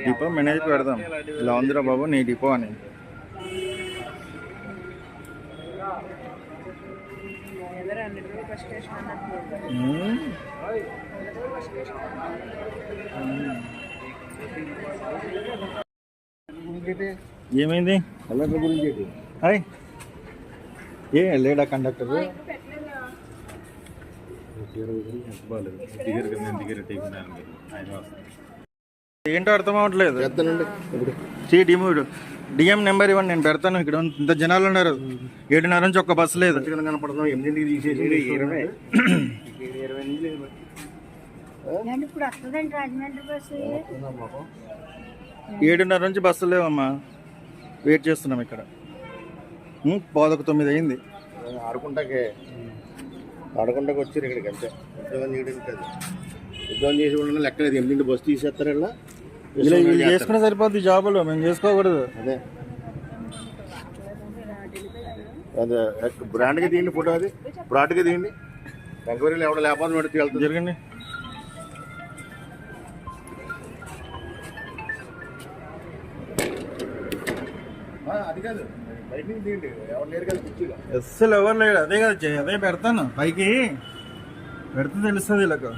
Depot manage పెడదాం. ఇలా ఉందిరా బాబు నీ డిపో అని. ఏమైంది హాయ్ ఏ లేడా కండక్టర్ ఏంటో అర్థం అవ్వట్లేదు. డిఎం నెంబర్ ఇవ్వండి, నేను పెడతాను. ఇక్కడ ఇంత జనాలు ఉన్నారు, 7:30 నుంచి ఒక్క బస్సు లేదు. కనపడుతున్నాం 8 తీసేసి 20 7:30 నుంచి బస్సులు లేవమ్మా. వెయిట్ చేస్తున్నాం ఇక్కడ. 8:09 అయింది. ఆడుకుంటాకి వచ్చారు ఇక్కడికి. అంతే ఉద్యోగం చేయడానికి కాదు, ఉద్యోగం చేసి కూడా లెక్కలేదు. 8 బస్సు తీసేస్తారు ఇలా. చేసుకునే సరిపోద్ది జాబులు, మేము చేసుకోకూడదు. అదే అదే బ్రాండ్గా తీయండి ఫోటో, అది బ్రాడ్గా తీయండి. ఎంక్వైరీలు ఎవడో లేకపోతే పెడితే వెళ్తుంది. జరగండి. అది కాదు బయట నుంచి తీయండి, ఎవరు లేరు కదా కుర్చీలో. అస్సలు ఎవరు లేడు. అదే కదా అదే పెడతాను, పైకి పెడితే తెలుస్తుంది వీళ్ళకు.